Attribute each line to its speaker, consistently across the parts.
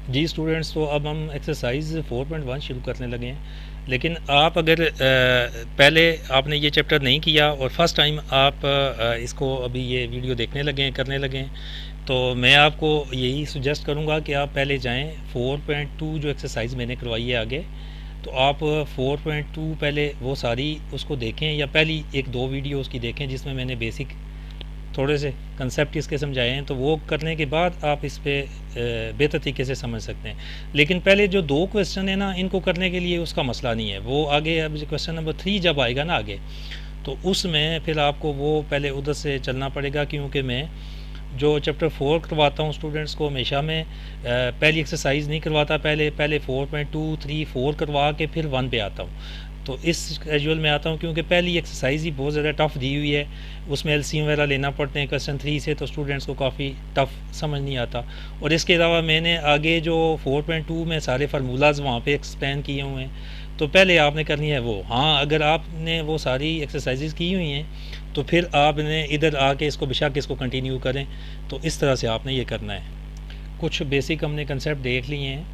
Speaker 1: जी students, तो अब हम एक्सरसाइज 4.1 शुरू करने लगे हैं। लेकिन आप अगर पहले आपने ये चैप्टर नहीं किया और फर्स्ट टाइम आप इसको अभी ये वीडियो देखने लगे हैं, करने लगे हैं, तो मैं आपको यही सुजेस्ट करूंगा कि आप पहले जाएं 4.2 जो एक्सरसाइज मैंने करवाई है आगे। तो आप 4.2 पहले वो सारी उसको देखें, या पहली एक दो वीडियो उसकी देखें जिसमें मैंने बेसिक थोड़े से कंसेप्ट इसके समझाए हैं, तो वो करने के बाद आप इस पे बेहतर तरीके से समझ सकते हैं। लेकिन पहले जो दो क्वेश्चन है ना, इनको करने के लिए उसका मसला नहीं है, वो आगे अब क्वेश्चन नंबर 3 जब आएगा ना आगे, तो उसमें फिर आपको वो पहले उधर से चलना पड़ेगा, क्योंकि मैं जो चैप्टर 4 करवाता हूँ स्टूडेंट्स को हमेशा मैं पहली एक्सरसाइज नहीं करवाता, पहले पहले 4.2 3 4 करवा के फिर 1 पे आता हूँ। तो इस कैजुअल में आता हूँ क्योंकि पहली एक्सरसाइज ही बहुत ज़्यादा टफ़ दी हुई है, उसमें एलसीएम वगैरह लेना पड़ते हैं क्वेश्चन 3 से, तो स्टूडेंट्स को काफ़ी टफ़ समझ नहीं आता। और इसके अलावा मैंने आगे जो 4.2 में सारे फार्मूलाज वहाँ पे एक्सप्लेन किए हुए हैं, तो पहले आपने करनी है वो। हाँ, अगर आपने वो सारी एक्सरसाइजेज की हुई हैं तो फिर आपने इधर आके इसको बेशक इसको कंटिन्यू करें। तो इस तरह से आपने ये करना है। कुछ बेसिक हमने कंसेप्ट देख लिए हैं,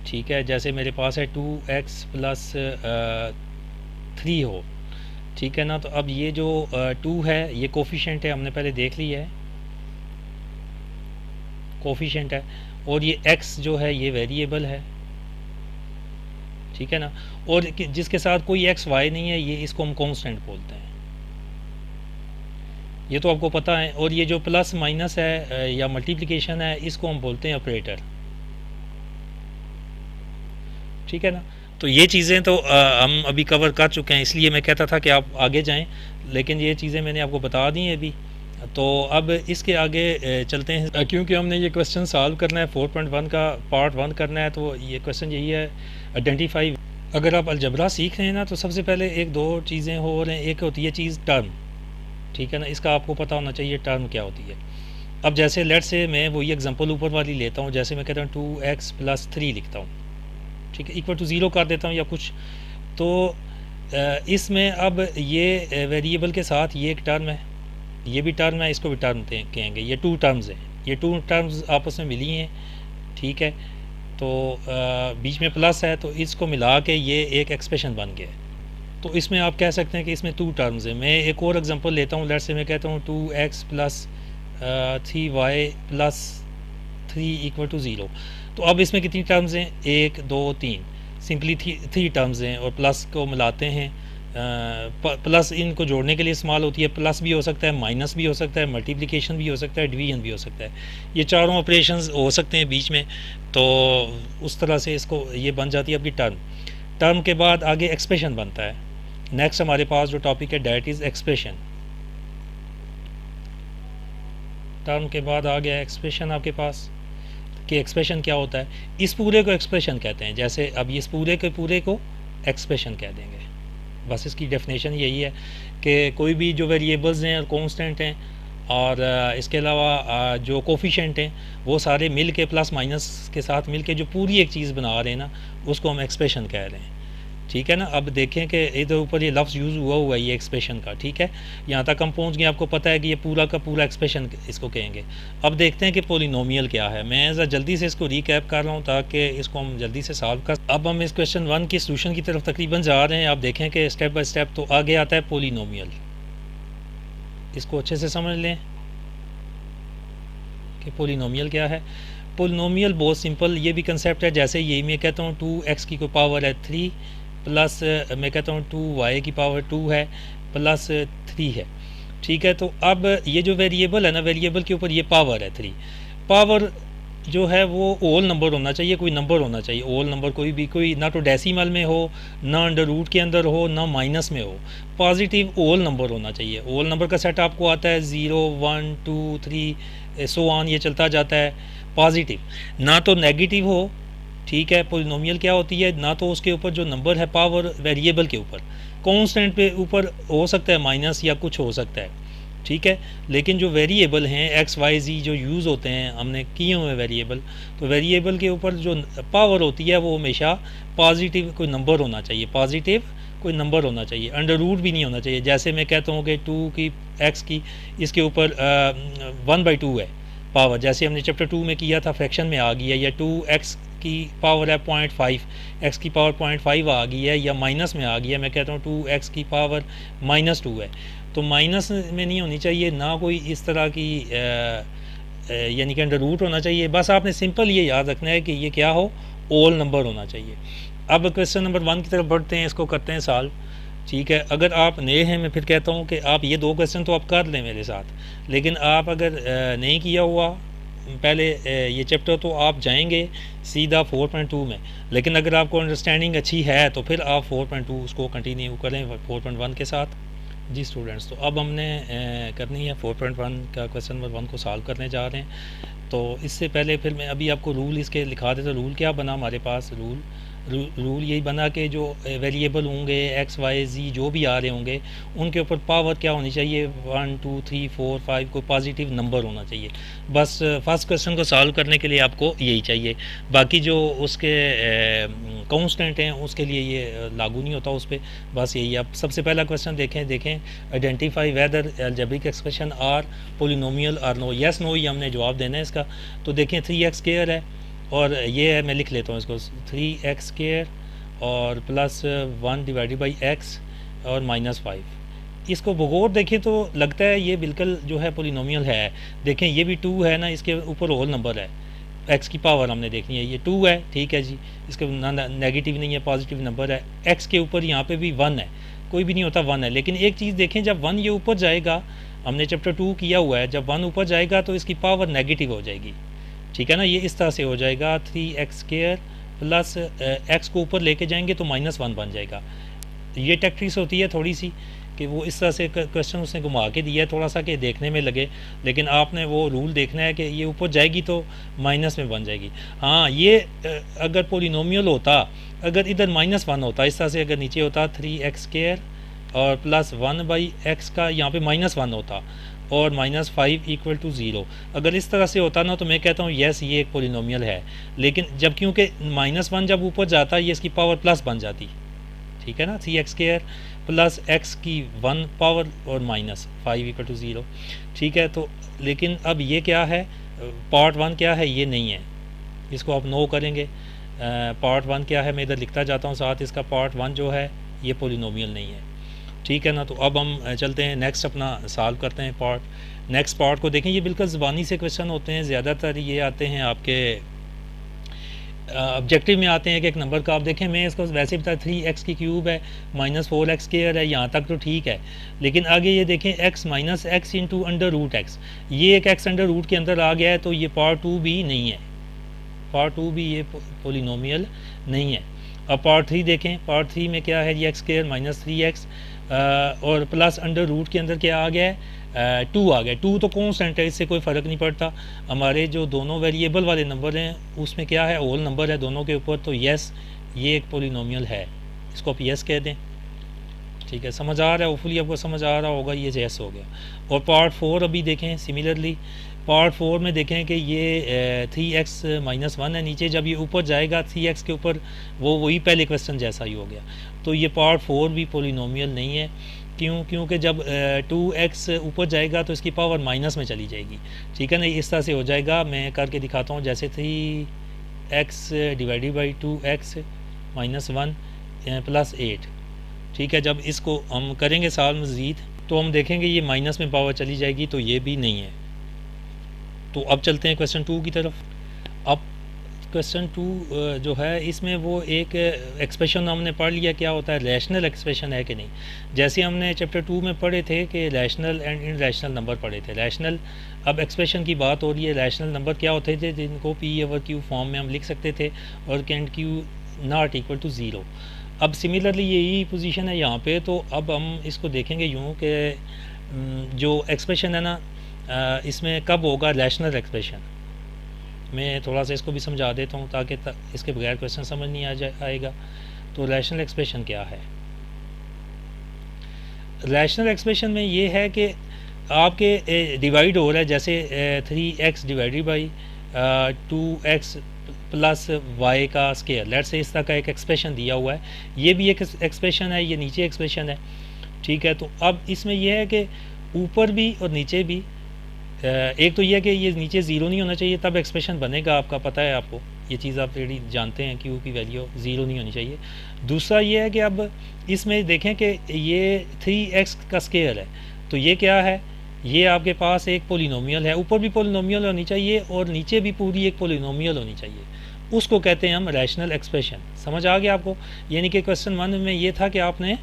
Speaker 1: ठीक है। जैसे मेरे पास है 2x प्लस 3 हो, ठीक है ना। तो अब ये जो 2 है ये कोफिशेंट है, हमने पहले देख लिया है, कोफिशेंट है। और ये x जो है ये वेरिएबल है, ठीक है ना। और जिसके साथ कोई एक्स वाई नहीं है, ये इसको हम कांस्टेंट बोलते हैं, ये तो आपको पता है। और ये जो प्लस माइनस है या मल्टीप्लिकेशन है, इसको हम बोलते हैं ऑपरेटर, ठीक है ना। तो ये चीज़ें तो हम अभी कवर कर चुके हैं, इसलिए मैं कहता था कि आप आगे जाएं, लेकिन ये चीज़ें मैंने आपको बता दी हैं अभी। तो अब इसके आगे चलते हैं, क्योंकि हमने ये क्वेश्चन सॉल्व करना है 4.1 का पार्ट 1 करना है। तो ये क्वेश्चन यही है, आइडेंटिफाई। अगर आप अलजबरा सीख रहे हैं ना, तो सबसे पहले एक दो चीज़ें हो रही हैं। एक होती है चीज़ टर्म, ठीक है ना, इसका आपको पता होना चाहिए टर्म क्या होती है। अब जैसे लेट से मैं वही एग्जांपल ऊपर वाली लेता हूँ, जैसे मैं कहता हूँ 2x प्लस 3 लिखता हूँ, ठीक है, इक्वल टू ज़ीरो कर देता हूँ या कुछ। तो इसमें अब ये वेरिएबल के साथ ये एक टर्म है, ये भी टर्म है, इसको भी टर्म कहेंगे। ये टू टर्म्स हैं, ये टू टर्म्स आपस में मिली हैं, ठीक है। तो बीच में प्लस है, तो इसको मिला के ये एक एक्सप्रेशन बन गया। तो इसमें आप कह सकते हैं कि इसमें टू टर्म्स हैं। मैं एक और एग्जांपल लेता हूँ, लेट से मैं कहता हूँ 2x plus 3y plus 3 equal to zero. तो अब इसमें कितनी टर्म्स हैं, 1 2 3, सिंपली 3 टर्म्स हैं। और प्लस को मिलाते हैं, प्लस इनको जोड़ने के लिए इस्तेमाल होती है। प्लस भी हो सकता है, माइनस भी हो सकता है, मल्टीप्लिकेशन भी हो सकता है, डिवीजन भी हो सकता है। ये चारों ऑपरेशंस हो सकते हैं बीच में। तो उस तरह से इसको ये बन जाती है आपकी टर्म। टर्म के बाद आगे एक्सप्रेशन बनता है। नेक्स्ट हमारे पास जो टॉपिक है डैट इज़ एक्सप्रेशन। टर्म के बाद आ गया एक्सप्रेशन आपके पास, कि एक्सप्रेशन क्या होता है। इस पूरे को एक्सप्रेशन कहते हैं। जैसे अब इस पूरे के पूरे को एक्सप्रेशन कह देंगे। बस इसकी डेफिनेशन यही है कि कोई भी जो वेरिएबल्स हैं और कांस्टेंट हैं, और इसके अलावा जो कोफिशेंट हैं, वो सारे मिल के प्लस माइनस के साथ मिल के जो पूरी एक चीज़ बना रहे हैं ना, उसको हम एक्सप्रेशन कह रहे हैं, ठीक है ना। अब देखें कि इधर ऊपर ये लफ्ज़ यूज़ हुआ है ये एक्सप्रेशन का, ठीक है। यहाँ तक हम पहुँच गए, आपको पता है कि ये पूरा का पूरा एक्सप्रेशन इसको कहेंगे। अब देखते हैं कि पोलिनोमियल क्या है। मैं ज़रा जल्दी से इसको रिकैप कर रहा हूँ ताकि इसको हम जल्दी से सॉल्व कर। अब हम इस क्वेश्चन 1 की सोल्यूशन की तरफ तकरीबन जा रहे हैं। आप देखें कि स्टेप बाय स्टेप तो आगे आता है पोलिनोमियल। इसको अच्छे से समझ लें कि पोलिनोमियल क्या है। पोलिनोमियल बहुत सिंपल ये भी कंसेप्ट है। जैसे यही मैं कहता हूँ 2x की कोई पावर है 3 प्लस मैं कहता हूँ 2y की पावर 2 है प्लस 3 है, ठीक है। तो अब ये जो वेरिएबल है ना, वेरिएबल के ऊपर ये पावर है 3। पावर जो है वो ओल नंबर होना चाहिए, कोई नंबर होना चाहिए ओल नंबर, कोई भी, कोई ना तो डेसिमल में हो, ना अंडर रूट के अंदर हो, ना माइनस में हो। पॉजिटिव ओल नंबर होना चाहिए। ओल नंबर का सेट आपको आता है 0 1 2 3 सो ऑन, ये चलता जाता है। पॉजिटिव, ना तो नेगेटिव हो, ठीक है। पोलिनोमियल क्या होती है, ना तो उसके ऊपर जो नंबर है पावर वेरिएबल के ऊपर, कांस्टेंट पे ऊपर हो सकता है माइनस या कुछ हो सकता है, ठीक है। लेकिन जो वेरिएबल हैं एक्स वाई जी जो यूज़ होते हैं हमने किए हुए वेरिएबल, तो वेरिएबल के ऊपर जो पावर होती है वो हमेशा पॉजिटिव कोई नंबर होना चाहिए, पॉजिटिव कोई नंबर होना चाहिए, अंडर रूट भी नहीं होना चाहिए। जैसे मैं कहता हूँ कि 2 की एक्स की इसके ऊपर 1/2 है पावर, जैसे हमने चैप्टर 2 में किया था, फ्रैक्शन में आ गई है, या 2x की पावर है 0.5, एक्स की पावर 0.5 आ गई है या माइनस में आ गई है, मैं कहता हूँ 2x की पावर -2 है, तो माइनस में नहीं होनी चाहिए, ना कोई इस तरह की यानी कि अंडर रूट होना चाहिए। बस आपने सिंपल ये याद रखना है कि ये क्या हो, ओल नंबर होना चाहिए। अब क्वेश्चन नंबर 1 की तरफ बढ़ते हैं, इसको करते हैं सॉल्व। ठीक है, अगर आप नए हैं मैं फिर कहता हूँ कि आप ये 2 क्वेश्चन तो आप कर लें मेरे साथ, लेकिन आप अगर नहीं किया हुआ पहले ये चैप्टर तो आप जाएंगे सीधा 4.2 में, लेकिन अगर आपको अंडरस्टैंडिंग अच्छी है तो फिर आप 4.2 उसको कंटिन्यू करें 4.1 के साथ। जी स्टूडेंट्स, तो अब हमने करनी है 4.1 का क्वेश्चन नंबर 1 को सॉल्व करने जा रहे हैं। तो इससे पहले फिर मैं अभी आपको रूल इसके लिखा देता। रूल क्या बना हमारे पास, रूल यही बना कि जो वेरिएबल होंगे एक्स वाई जी जो भी आ रहे होंगे उनके ऊपर पावर क्या होनी चाहिए, 1 2 3 4 5 कोई पॉजिटिव नंबर होना चाहिए। बस फर्स्ट क्वेश्चन को सॉल्व करने के लिए आपको यही चाहिए, बाकी जो उसके कांस्टेंट हैं उसके लिए ये लागू नहीं होता उस पर। बस यही। आप सबसे पहला क्वेश्चन देखें identify whether algebraic expression are polynomial or no, yes no ही हमने जवाब देना है इसका। तो देखें 3x स्क्वायर है और ये है, मैं लिख लेता हूँ इसको, 3x स्क्वायर और प्लस 1 डिवाइडेड बाई x और -5। इसको बगौर देखें तो लगता है ये बिल्कुल जो है पोलिनोमियल है। देखें ये भी 2 है ना, इसके ऊपर होल नंबर है, x की पावर हमने देखनी है, ये 2 है, ठीक है जी, इसके ना नेगेटिव नहीं है पॉजिटिव नंबर है। x के ऊपर यहाँ पे भी 1 है, कोई भी नहीं होता 1 है, लेकिन एक चीज़ देखें जब 1 ये ऊपर जाएगा, हमने चैप्टर 2 किया हुआ है, जब 1 ऊपर जाएगा तो इसकी पावर नेगेटिव हो जाएगी, ठीक है ना। ये इस तरह से हो जाएगा 3x स्क्वायर प्लस x को ऊपर लेके जाएंगे तो -1 बन जाएगा। ये टेक्ट्रिक्स होती है थोड़ी सी कि वो इस तरह से क्वेश्चन उसने घुमा के दिया है थोड़ा सा कि देखने में लगे, लेकिन आपने वो रूल देखना है कि ये ऊपर जाएगी तो माइनस में बन जाएगी। हाँ, ये अगर पोलिनोमियल होता, अगर इधर -1 होता, इस तरह से अगर नीचे होता 3x स्क्वायर और प्लस 1/x का यहाँ पे -1 होता और -5 इक्वल टू 0, अगर इस तरह से होता ना तो मैं कहता हूँ यस ये एक पोलिनोमियल है। लेकिन जब क्योंकि -1 जब ऊपर जाता ये इसकी पावर प्लस बन जाती, ठीक है ना, 3x स्क्वायर प्लस x की 1 पावर और -5 इक्वल टू 0, ठीक है। तो लेकिन अब ये क्या है, पार्ट 1 क्या है, ये नहीं है, इसको आप नो करेंगे। पार्ट 1 क्या है मैं इधर लिखता जाता हूँ साथ, इसका पार्ट 1 जो है ये पोलिनोमियल नहीं है, ठीक है ना। तो अब हम चलते हैं नेक्स्ट अपना सॉल्व करते हैं पार्ट। नेक्स्ट पार्ट को देखें, ये बिल्कुल ज़बानी से क्वेश्चन होते हैं, ज़्यादातर ये आते हैं आपके ऑब्जेक्टिव में आते हैं कि एक नंबर का आप देखें, मैं इसको वैसे बता 3x की क्यूब है -4x स्क्वायर है, यहाँ तक तो ठीक है, लेकिन आगे ये देखें x minus x into under root x, ये एक x अंडर रूट के अंदर आ गया है, तो ये पार्ट 2 भी नहीं है, पार्ट 2 भी ये पोलिनोमियल नहीं है। अब पार्ट 3 देखें, पार्ट 3 में क्या है, ये x स्क्वायर -3x और प्लस अंडर रूट के अंदर क्या आ गया है, 2 आ गया। 2 तो कॉन्स्टेंट है, इससे कोई फ़र्क नहीं पड़ता। हमारे जो दोनों वेरिएबल वाले नंबर हैं उसमें क्या है, होल नंबर है दोनों के ऊपर, तो यस ये एक पोलिनोमियल है, इसको आप यस कह दें, ठीक है। समझ आ रहा है, होपफुली आपको समझ आ रहा होगा, ये यस हो गया। और पार्ट 4 अभी देखें, सिमिलरली पार्ट 4 में देखें कि ये 3x -1 है, नीचे जब ये ऊपर जाएगा 3x के ऊपर, वो वही पहले क्वेश्चन जैसा ही हो गया। तो ये पार्ट 4 भी पोलिनोमियल नहीं है, क्योंकि जब 2x ऊपर जाएगा तो इसकी पावर माइनस में चली जाएगी, ठीक है ना। इस तरह से हो जाएगा, मैं करके दिखाता हूँ, जैसे 3x divided by 2x -1 plus 8, ठीक है। जब इसको हम करेंगे सॉल्व मज़ीद तो हम देखेंगे ये माइनस में पावर चली जाएगी, तो ये भी नहीं है। तो अब चलते हैं क्वेश्चन 2 की तरफ। अब क्वेश्चन 2 जो है इसमें वो एक एक्सप्रेशन हमने पढ़ लिया, क्या होता है, रैशनल एक्सप्रेशन है कि नहीं। जैसे हमने चैप्टर 2 में पढ़े थे कि रैशनल एंड इनरैशनल नंबर पढ़े थे, रैशनल, अब एक्सप्रेशन की बात हो रही है। रैशनल नंबर क्या होते थे, जिनको p/q फॉर्म में हम लिख सकते थे और can q not equal to 0। अब सिमिलरली यही पोजीशन है यहाँ पे। तो अब हम इसको देखेंगे यूँ कि जो एक्सप्रेशन है ना, इसमें कब होगा रैशनल एक्सप्रेशन। मैं थोड़ा सा इसको भी समझा देता हूँ ताकि इसके बगैर क्वेश्चन समझ नहीं आएगा। तो रैशनल एक्सप्रेशन क्या है, रैशनल एक्सप्रेशन में ये है कि आपके डिवाइड हो रहा है, जैसे 3x divided by 2x plus y का स्केयर, लेट्स से इस तरह का एक एक्सप्रेशन दिया हुआ है, ये भी एक एक्सप्रेशन है, ये नीचे एक्सप्रेशन है, ठीक है। तो अब इसमें यह है कि ऊपर भी और नीचे भी, एक तो यह है कि ये नीचे 0 नहीं होना चाहिए, तब एक्सप्रेशन बनेगा, आपका पता है आपको, ये चीज़ आप ऑलरेडी जानते हैं, क्यू की वैल्यू ज़ीरो नहीं होनी चाहिए। दूसरा ये है कि अब इसमें देखें कि ये 3x का स्केयर है, तो ये क्या है, ये आपके पास एक पोलिनोमियल है, ऊपर भी पोलिनोमियल होनी चाहिए और नीचे भी पूरी एक पोलिनोमियल होनी चाहिए, उसको कहते हैं हम रैशनल एक्सप्रेशन। समझ आ गया आपको? यानी कि क्वेश्चन 1 में ये था कि आपने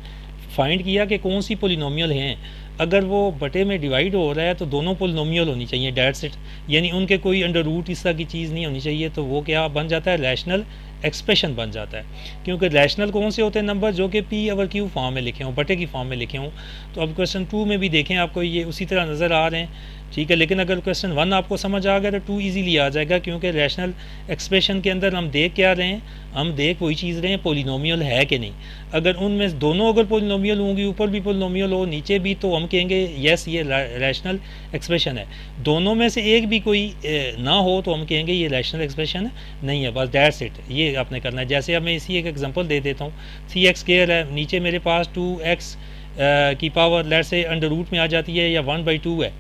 Speaker 1: फाइंड किया कि कौन सी पोलिनोमियल हैं, अगर वो बटे में डिवाइड हो रहा है तो दोनों पोलिनोमियल होनी चाहिए, डेट्स इट, यानी उनके कोई अंडर रूट इस तरह की चीज़ नहीं होनी चाहिए, तो वो क्या बन जाता है, रैशनल एक्सप्रेशन बन जाता है। क्योंकि रैशनल कौन से होते हैं नंबर, जो कि पी ओवर क्यू फॉर्म में लिखे हों, बटे की फॉर्म में लिखे हों। तो अब क्वेश्चन 2 में भी देखें आपको ये उसी तरह नज़र आ रहे हैं, ठीक है। लेकिन अगर क्वेश्चन 1 आपको समझ आ गया तो 2 इजीली आ जाएगा, क्योंकि रैशनल एक्सप्रेशन के अंदर हम देख क्या रहे हैं, हम देख वही चीज़ रहे हैं, पोलिनोमियल है कि नहीं। अगर उनमें दोनों अगर पोलिनोमियल होंगी, ऊपर भी पोलिनोमियल हो नीचे भी, तो हम कहेंगे यस ये रैशनल एक्सप्रेशन है। दोनों में से एक भी कोई ना हो तो हम कहेंगे ये रैशनल एक्सप्रेशन नहीं है, बस दैट्स इट, ये आपने करना है। जैसे अब मैं इसी एक एग्जांपल दे देता हूँ, 3x स्क्वायर है, नीचे मेरे पास 2x की पावर लेट से अंडर रूट में आ जाती है, या 1/2 है,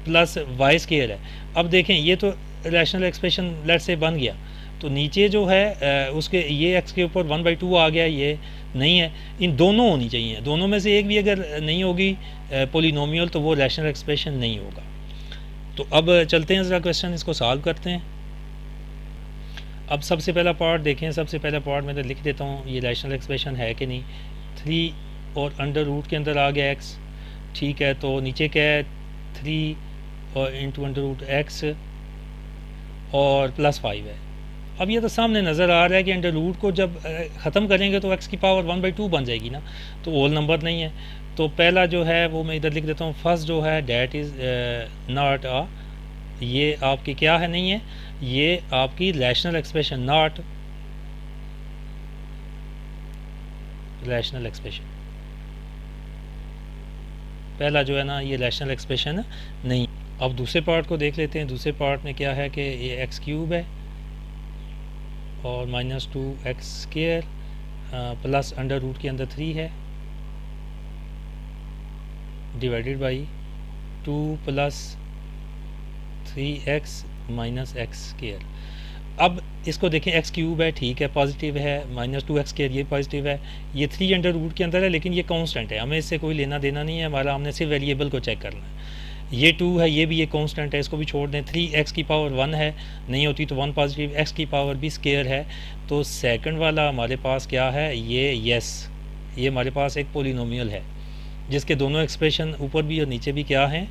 Speaker 1: प्लस y स्क्वायर है। अब देखें ये तो रैशनल एक्सप्रेशन लेट से बन गया, तो नीचे जो है उसके ये x के ऊपर 1/2 आ गया, ये नहीं है। इन दोनों होनी चाहिए, दोनों में से एक भी अगर नहीं होगी पोलिनोमियल तो वो रैशनल एक्सप्रेशन नहीं होगा। तो अब चलते हैं ज़रा क्वेश्चन इसको सॉल्व करते हैं। अब सबसे पहला पार्ट देखें, सबसे पहला पार्ट मैं तो लिख देता हूँ ये रैशनल एक्सप्रेशन है कि नहीं। 3 और अंडर रूट के अंदर आ गया x, ठीक है, तो नीचे क्या है 3 और इंटू अंडर रूट x और प्लस 5 है। अब ये तो सामने नज़र आ रहा है कि अंडर रूट को जब ख़त्म करेंगे तो x की पावर 1/2 बन जाएगी ना, तो होल नंबर नहीं है। तो पहला जो है वो मैं इधर लिख देता हूँ, फर्स्ट जो है डैट इज़ नॉट आ, ये आपकी क्या है, नहीं है, ये आपकी rational expression, not rational expression. पहला जो है ना ये रैशनल एक्सप्रेशन नहीं। अब दूसरे पार्ट को देख लेते हैं। दूसरे पार्ट में क्या है कि ये x³ है और -2x square plus under root के अंदर 3 है, divided by 2 plus 3x minus x square. अब इसको देखें x³ है, ठीक है, पॉजिटिव है, -2x स्क्वायर ये पॉजिटिव है, ये 3 अंडर रूट के अंदर है, लेकिन ये कांस्टेंट है, हमें इससे कोई लेना देना नहीं है हमारा, हमने सिर्फ वेरिएबल को चेक करना है। ये 2 है, ये भी ये कांस्टेंट है, इसको भी छोड़ दें। 3x की पावर 1 है, नहीं होती तो 1 पॉजिटिव, x की पावर भी स्क्वायर है, तो सेकंड वाला हमारे पास क्या है, ये यस, ये हमारे पास एक पोलिनोमियल है जिसके दोनों एक्सप्रेशन ऊपर भी और नीचे भी क्या हैं,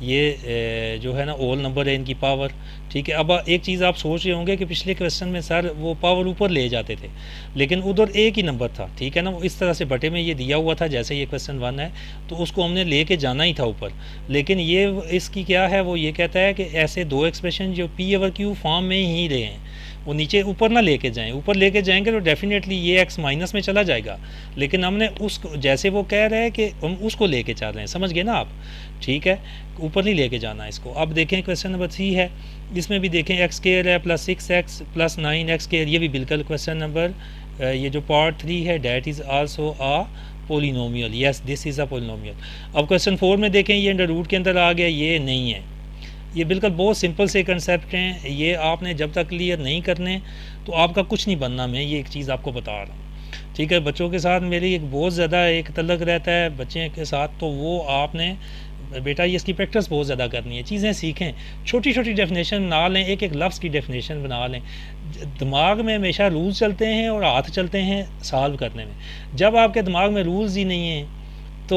Speaker 1: ये जो है ना ओल नंबर है इनकी पावर, ठीक है। अब एक चीज़ आप सोच रहे होंगे कि पिछले क्वेश्चन में सर वो पावर ऊपर ले जाते थे, लेकिन उधर एक ही नंबर था, ठीक है ना, वो इस तरह से बटे में ये दिया हुआ था जैसे ये क्वेश्चन 1 है, तो उसको हमने लेके जाना ही था ऊपर। लेकिन ये इसकी क्या है, वो ये कहता है कि ऐसे दो एक्सप्रेशन जो p/q फॉर्म में ही रहे हैं वो नीचे ऊपर ना लेके जाएं, ऊपर लेके जाएंगे तो डेफिनेटली ये x माइनस में चला जाएगा, लेकिन हमने उसको जैसे वो कह रहे हैं कि हम उसको लेके चल रहे हैं, समझ गए ना आप, ठीक है, ऊपर नहीं लेके जाना इसको। अब देखें क्वेश्चन नंबर 3 है, इसमें भी देखें x स्क्वायर है plus 6x plus 9x square, ये भी बिल्कुल क्वेश्चन नंबर ये जो पार्ट 3 है that is also a polynomial, yes this is a polynomial. अब क्वेश्चन 4 में देखें ये अंडर रूट के अंदर आ गया, ये नहीं है। ये बिल्कुल बहुत सिंपल से कंसेप्ट हैं, ये आपने जब तक क्लियर नहीं करने तो आपका कुछ नहीं बनना। मैं ये एक चीज़ आपको बता रहा हूँ, ठीक है। बच्चों के साथ मेरी एक बहुत ज़्यादा एक तल्लक रहता है बच्चे के साथ, तो वो आपने बेटा ये इसकी प्रैक्टिस बहुत ज़्यादा करनी है, चीज़ें सीखें, छोटी छोटी डेफिनेशन बना लें, एक एक लफ्ज़ की डेफिनेशन बना लें। दिमाग में हमेशा रूल्स चलते हैं और हाथ चलते हैं सॉल्व करने में। जब आपके दिमाग में रूल्स ही नहीं हैं तो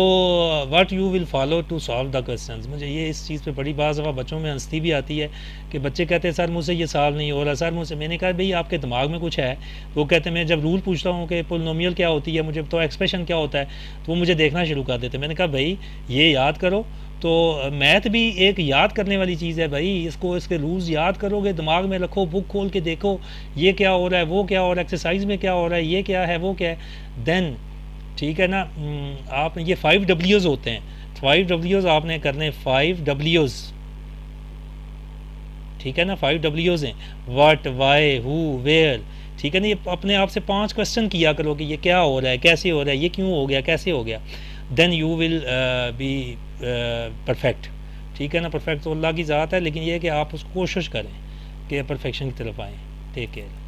Speaker 1: what you will follow to solve the questions. मुझे ये इस चीज़ पे बड़ी बाज़ दफ़ा बच्चों में हंसती भी आती है कि बच्चे कहते हैं सर मुझसे ये सॉल्व नहीं हो रहा, सर मुझसे। मैंने कहा भाई आपके दिमाग में कुछ है। वो कहते हैं मैं जब रूल पूछता हूँ कि पोलिनोमियल क्या होती है, मुझे तो एक्सप्रेशन क्या होता है, तो वो मुझे देखना शुरू कर देते। मैंने कहा भाई ये याद करो, तो मैथ भी एक याद करने वाली चीज़ है भाई, इसको इसके रूल्स याद करोगे, दिमाग में रखो, बुक खोल के देखो ये क्या हो रहा है, वो क्या हो रहा है, एक्सरसाइज में क्या हो रहा है, ये क्या है, वो क्या है, देन ठीक है ना। आप ये 5 W's होते हैं, 5 W's आपने करने, 5 W's, ठीक है ना, 5 W's हैं, व्हाट, वाई, हु, वेयर, ठीक है ना। ये अपने आप से 5 क्वेश्चन किया करो कि ये क्या हो रहा है, कैसे हो रहा है, ये क्यों हो गया, कैसे हो गया, then you will be perfect, ठीक है ना। परफेक्ट तो अल्लाह की ज़ात है, लेकिन ये है कि आप उसको कोशिश करें कि परफेक्शन की तरफ आएँ। Take care.